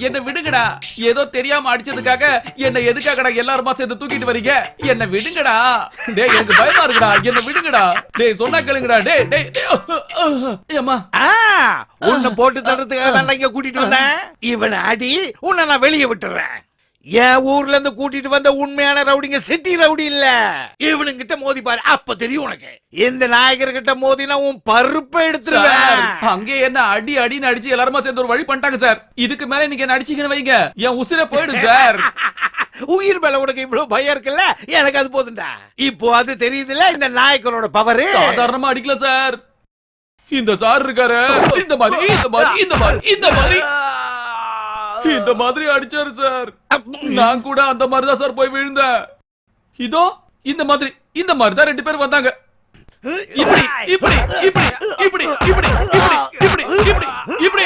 என்ன விடுங்கடா. ஏதோ தெரியாம அடிச்சதுக்காக என்ன எதுக்காகடா எல்லாருமா சேர்ந்து தூக்கிட்டு வரீங்க? என்ன விடுங்கடா. டேய் எனக்கு பயமா இருக்குடா. என்ன விடுங்கடா. டேய் சொன்னா கேளுங்கடா. டேய் டேய் அம்மா. உன்னை போட்டு தடுறதுக்காக நான் இங்க கூட்டிட்டு வந்தேன். இவனை அடி, உன்னை நான் வெளியே விட்டுறேன். என் ஊர்ல இருந்து கூட்டிட்டு வந்த உண்மையான ரவுடிங்க சிட்டி ரவுடி இல்ல. இவனுங்கிட்ட மோதி பாரு, அப்ப தெரியும் உனக்கு. இந்த நாயகர் கிட்ட மோதினா உன் பருப்பை எடுத்துருவேன். அங்கே என்ன அடி அடின்னு அடிச்சு எல்லாருமா சேர்ந்து ஒரு வழி பண்ணிட்டாங்க சார். இதுக்கு மேல நீங்க என்ன அடிச்சீங்கன்னு வைங்க, என் உசிரை போயிடும் சார். உயிர் மேல உனக்கு இவ்வளவு பயம் இருக்குல்ல, எனக்கு அது போதுண்டா. இப்போ அது தெரியுதுல்ல இந்த நாயக்கரோட பவர். சாதாரணமா அடிக்கல சார். இந்த சார் இருக்காரு, இந்த மாதிரி இந்த மாதிரி இந்த மாதிரி இந்த மாதிரி இந்த மாதிரி அடிச்சாரு சார். நான் கூட அந்த மாதிரி தான் சார் போய் விழுந்தேன். இதோ இந்த மாதிரி தான் 2 பேர் வந்தாங்க. இப்படி இப்படி இப்படி இப்படி இப்படி இப்படி இப்படி இப்படி இப்படி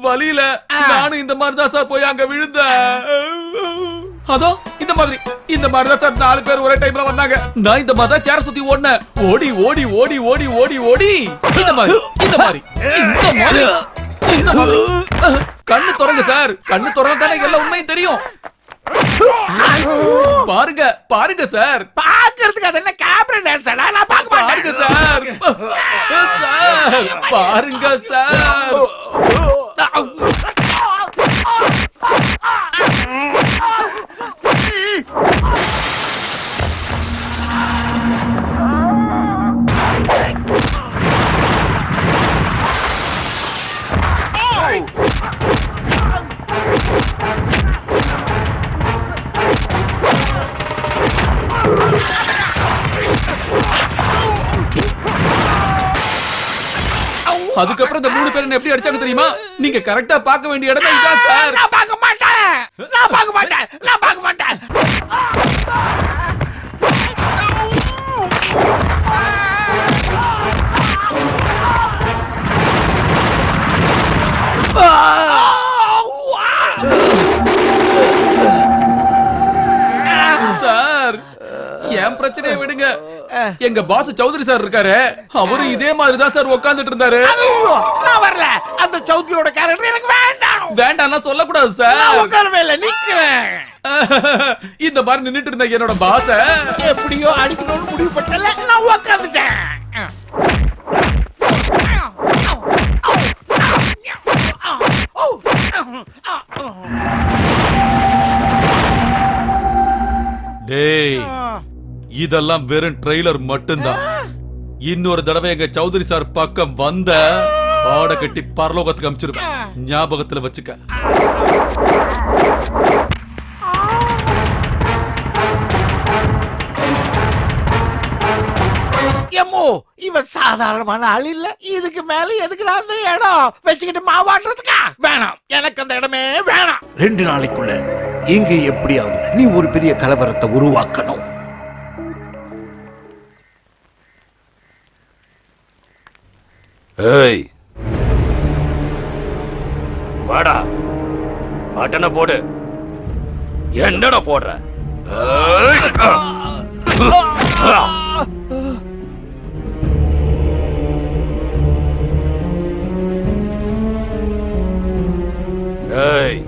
வலியில நானும் இந்த மாதிரி தான் சார் போய் அங்க விழுந்தேன். அதோ இந்த மாதிரி தான் சார் 4 பேர் ஒரே டைம்ல வந்தாங்க. நான் இந்த மாதிரி சேர சுத்தி ஓடினேன். ஓடி ஓடி ஓடி ஓடி ஓடி ஓடி இந்த மாதிரி இந்த மாதிரி இந்த மாதிரி இந்த மாதிரி. கண்ணு திறங்க சார். கண்ணு திறந்தா தானே எல்லா உண்மையும் தெரியும். பாருங்க பாருங்க சார். பாக்குறதுக்கு அது என்ன கேமரா டான்ஸா? நான் பார்க்க பாருங்க சார். சார் பாருங்க சார். அதுக்கப்புறம் இந்த 3 பேர் எப்படி அடிச்சாங்க தெரியுமா? நீங்க கரெக்டா பார்க்க வேண்டிய இடம் இதான் சார். நான் பார்க்க மாட்டேன். நான் பார்க்க மாட்டேன். நான் பார்க்க மாட்டேன். சார் என் பிரச்சனையை விடுங்க. எங்க பாஸ் சௌத்ரி சார் இருக்காரு, அவரு இதே மாதிரி தான் சார் உட்கார்ந்துட்டு இருந்தாரு. நான் வரல. அந்த சௌத்ரியோட கேரக்டர் எனக்கு வேண்டாம். வேண்டாம்னா சொல்லக்கூடாது சார். நான் உட்காரவே இல்லை, நிக்கிறேன். இந்த மாதிரி நின்னுட்டு இருந்த என்னோட பாஸ எப்படியோ அடிக்கணும்னு முடிவு பண்ணல, நான் உட்கார்ந்துட்டேன். டேய் இதெல்லாம் வெறும் ட்ரெய்லர் மட்டும்தான். இன்னொரு தடவை எங்க சௌத்ரி சார் பக்கம் வந்த பாட கட்டி பரலோகத்துக்கு அமிச்சிருவேன். ஞாபகத்துல வச்சுக்க. எம்மோ இவன் சாதாரணமான ஆள் இல்ல. இதுக்கு மேல எதுக்குடா அந்த இடம் வச்சுக்கிட்டு மாவாடுறதுக்கா? வேணாம், எனக்கு அந்த இடமே வேணாம். 2 நாளைக்குள்ள இங்க எப்படியாவது நீ ஒரு பெரிய கலவரத்தை உருவாக்கணும். ஏய் வாடா, பட்டனை போடு. என்னடா போடுற? ஏய்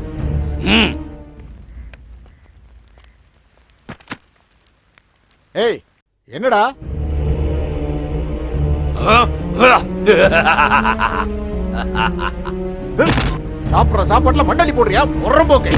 ஏய் என்னடா? சாப்பிடுற சாப்பாட்டுல மண்ணாடி போடுறியா? புறம்போக்கு.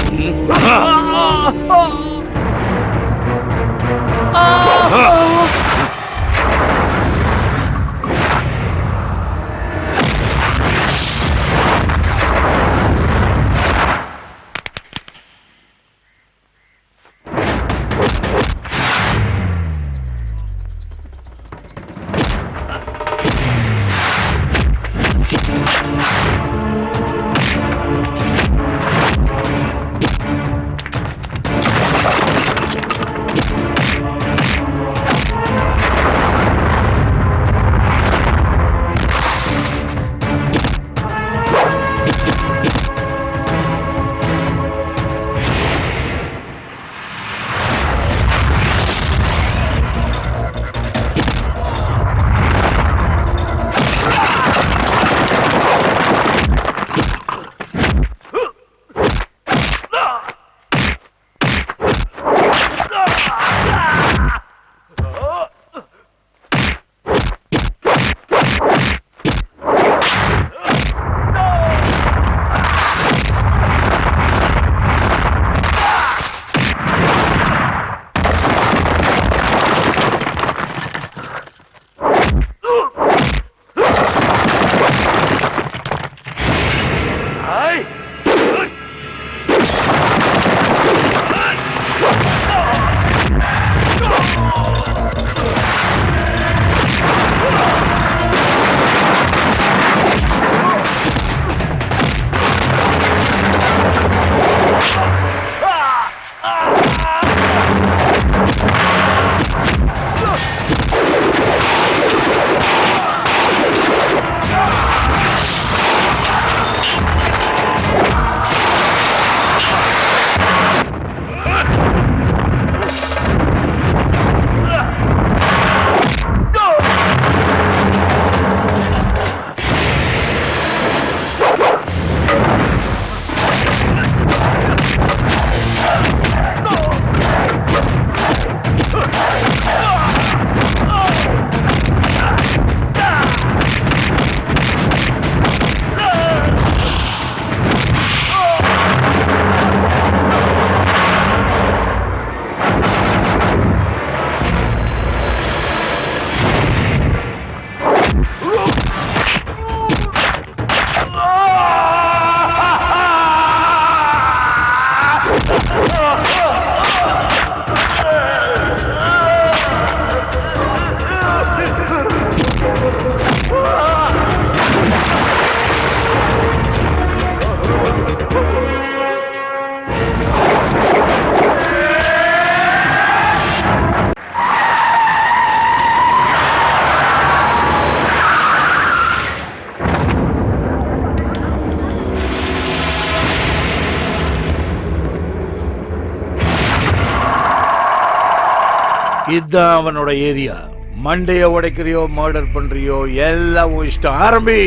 இதுதான் அவனோட ஏரியா. மண்டைய உடைக்கிறியோ மர்டர் பண்றியோ எல்லாம் உன் இஷ்டம். ஆரம்பி.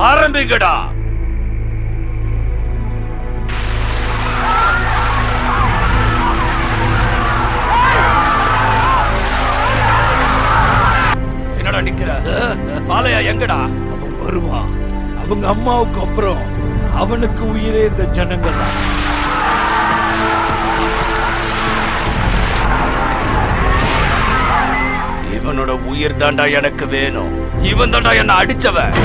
ஆரம்பிக்கடா. என்னடா நிக்கிற? பாலையா எங்கடா? அவன் வருவான். அவங்க அம்மாவுக்கு அப்புறம் அவனுக்கு உயிரே இந்த ஜனங்க தான். இவனோட உயிர் தாண்டா எனக்கு வேணும். இவன் தாண்டா என்ன அடிச்சவன்.